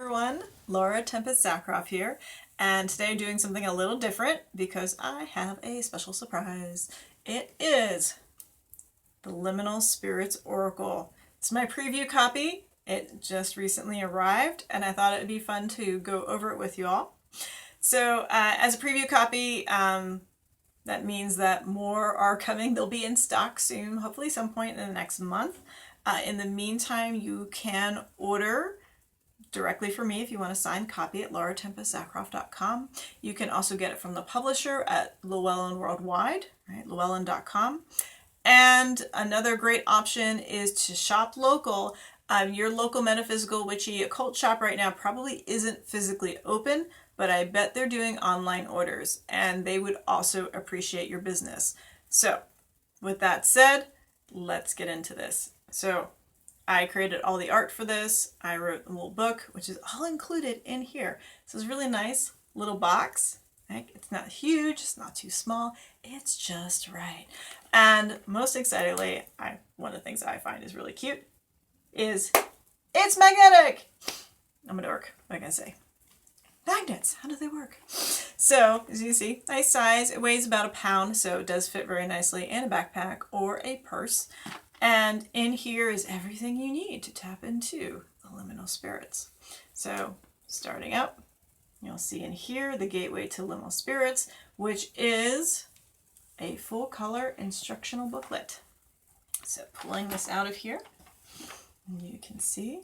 everyone, Laura Tempest Zakroff here, and today I'm doing something a little different because I have a special surprise. It is the Liminal Spirits Oracle. It's my preview copy. It just recently arrived and I thought it would be fun to go over it with you all. So as a preview copy, that means that more are coming. They'll be in stock soon, hopefully some point in the next month. In the meantime, you can order directly from me if you want a signed copy at lauratempestzakroff.com. You can also get it from the publisher at Llewellyn Worldwide, right? Llewellyn.com. And another great option is to shop local. Your local metaphysical, witchy, occult shop right now probably isn't physically open, but I bet they're doing online orders and they would also appreciate your business. So with that said, let's get into this. So I created all the art for this. I wrote a little book, which is all included in here. So it's really nice little box. Right? It's not huge, it's not too small. It's just right. And most excitingly, one of the things I find is really cute is it's magnetic. I'm a dork, what can I say? Magnets, how do they work? So as you can see, nice size. It weighs about 1 pound, so it does fit very nicely in a backpack or a purse. And in here is everything you need to tap into the liminal spirits. So starting up, you'll see in here the gateway to liminal spirits, which is a full color instructional booklet. So pulling this out of here, you can see,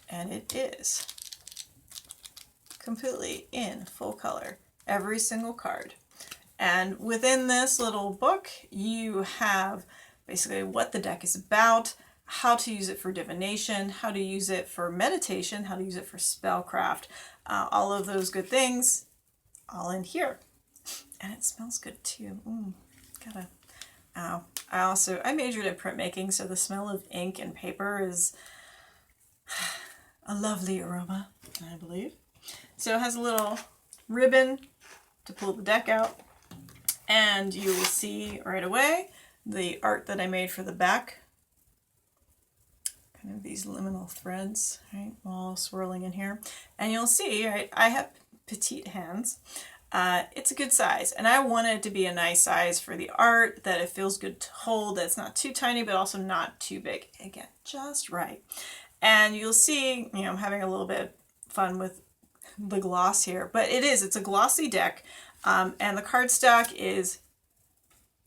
and it is completely in full color, every single card. And within this little book, you have basically what the deck is about, how to use it for divination, how to use it for meditation, how to use it for spellcraft, all of those good things, all in here. And it smells good too. I majored in printmaking, so the smell of ink and paper is a lovely aroma, I believe. So it has a little ribbon to pull the deck out, and you will see right away the art that I made for the back. Kind of these liminal threads, right, all swirling in here. And you'll see, right, I have petite hands. It's a good size, and I want it to be a nice size for the art, that it feels good to hold, that it's not too tiny, but also not too big. Again, just right. And you'll see, I'm having a little bit of fun with the gloss here, but it's a glossy deck, and the cardstock is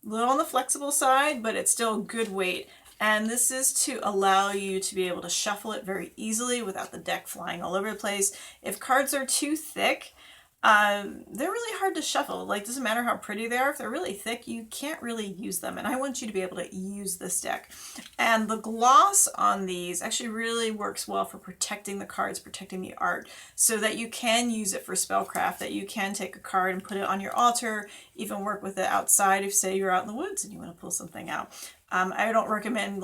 a little on the flexible side, but it's still good weight. And this is to allow you to be able to shuffle it very easily without the deck flying all over the place. If cards are too thick, they're really hard to shuffle. Like, doesn't matter how pretty they are. If they're really thick, you can't really use them. And I want you to be able to use this deck. And the gloss on these actually really works well for protecting the cards, protecting the art, so that you can use it for spellcraft, that you can take a card and put it on your altar, even work with it outside if, say, you're out in the woods and you want to pull something out. I don't recommend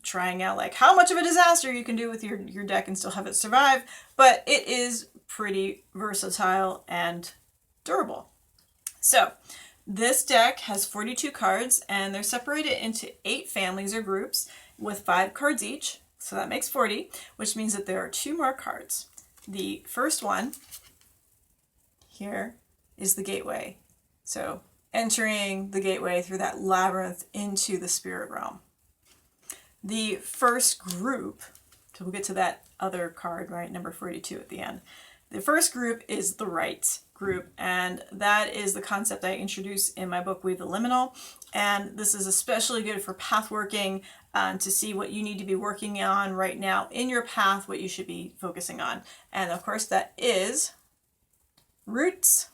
trying out how much of a disaster you can do with your deck and still have it survive, but it is pretty versatile and durable. So this deck has 42 cards, and they're separated into 8 families or groups with 5 cards each, so that makes 40, which means that there are 2 more cards. The first one here is the gateway. So entering the gateway through that labyrinth into the spirit realm. The first group, so we'll get to that other card, right, number 42 at the end. The first group is the right group, and that is the concept I introduce in my book, Weave the Liminal. And this is especially good for path working, to see what you need to be working on right now in your path, what you should be focusing on. And of course, that is roots,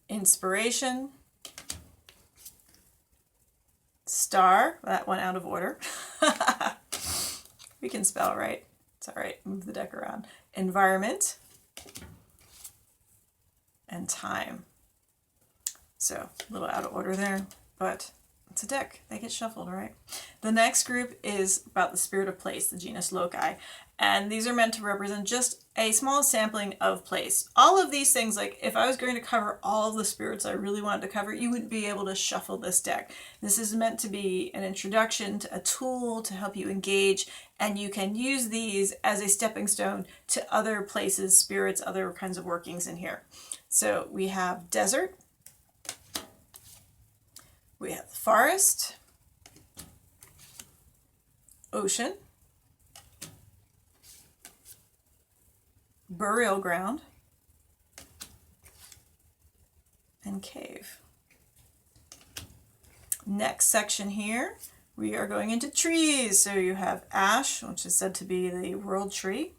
inspiration, star, that went out of order. We can spell right. It's all right, move the deck around. Environment and time. So a little out of order there, but It's a deck. They get shuffled, all right? The next group is about the spirit of place, the genus Loci. And these are meant to represent just a small sampling of place. All of these things, like if I was going to cover all of the spirits I really wanted to cover, you wouldn't be able to shuffle this deck. This is meant to be an introduction to a tool to help you engage, and you can use these as a stepping stone to other places, spirits, other kinds of workings in here. So we have desert, we have forest, ocean, burial ground, and cave. Next section here, we are going into trees. So you have ash, which is said to be the world tree,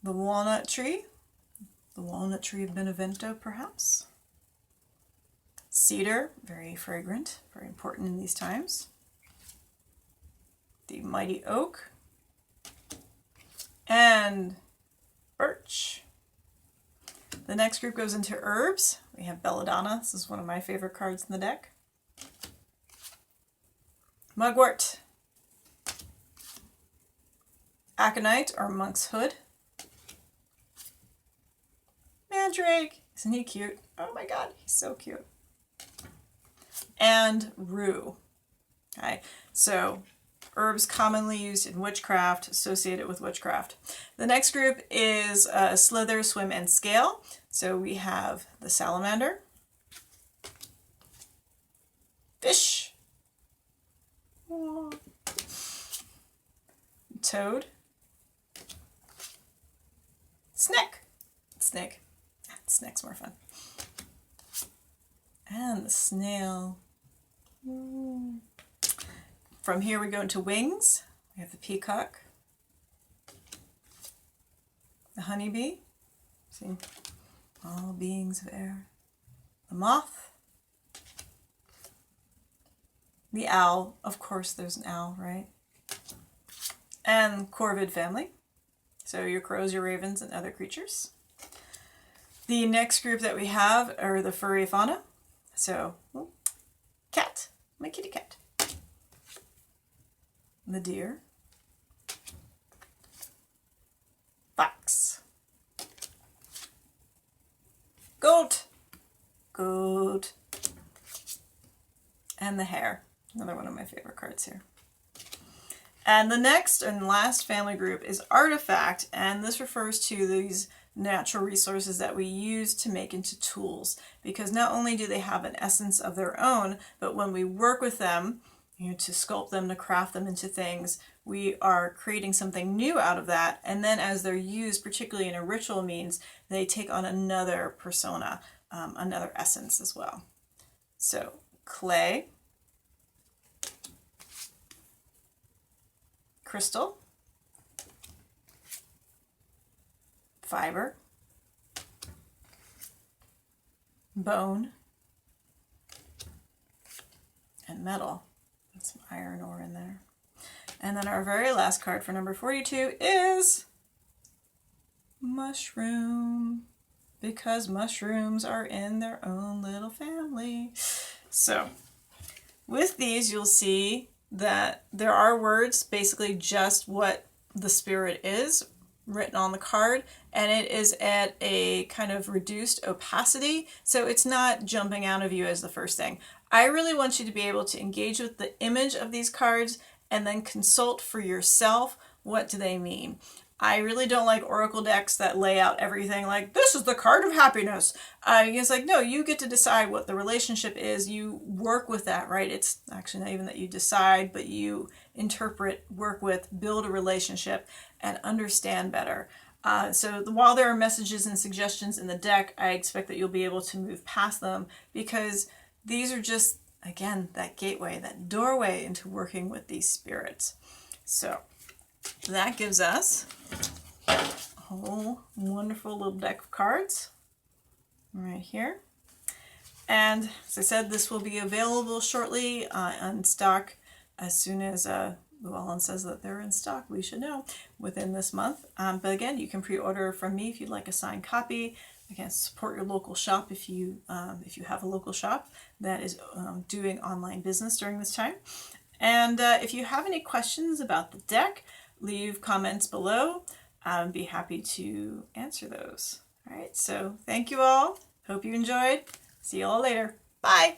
the walnut tree of Benevento perhaps, cedar, very fragrant, very important in these times, the mighty oak, and birch. The next group goes into herbs. We have belladonna. This is one of my favorite cards in the deck. Mugwort, aconite or monk's hood, mandrake. Isn't he cute? Oh my god, he's so cute. And rue. Okay, so herbs commonly used in witchcraft, associated with witchcraft. The next group is slither, swim, and scale. So we have the salamander, fish, toad, snake. Snake's more fun. And the snail. From here we go into wings. We have the peacock, the honeybee, see, all beings of air, the moth, the owl, of course there's an owl, right? And corvid family, so your crows, your ravens, and other creatures. The next group that we have are the furry fauna, so cat, my kitty cat. The deer, fox, goat, and the hare. Another one of my favorite cards here. And the next and last family group is artifact, and this refers to these natural resources that we use to make into tools, because not only do they have an essence of their own, but when we work with them, to sculpt them, to craft them into things, we are creating something new out of that. And then as they're used, particularly in a ritual means, they take on another persona, another essence as well. So clay, crystal, fiber, bone, and metal. Some iron ore in there. And then our very last card for number 42 is mushroom, because mushrooms are in their own little family. So with these, you'll see that there are words, basically just what the spirit is, written on the card, and it is at a kind of reduced opacity, so it's not jumping out of you as the first thing. I really want you to be able to engage with the image of these cards and then consult for yourself, what do they mean. I really don't like oracle decks that lay out everything like, this is the card of happiness. It's like, no, you get to decide what the relationship is. You work with that, right? It's actually not even that you decide, but you interpret, work with, build a relationship, and understand better. So while there are messages and suggestions in the deck, I expect that you'll be able to move past them, because these are just, again, that gateway, that doorway into working with these spirits. So that gives us a whole wonderful little deck of cards right here. And as I said, this will be available shortly on stock as soon as Llewellyn says that they're in stock. We should know within this month. But again, you can pre-order from me if you'd like a signed copy. again, support your local shop if you have a local shop that is doing online business during this time. And if you have any questions about the deck, leave comments below. I'd be happy to answer those. All right, so thank you all. Hope you enjoyed. See you all later. Bye.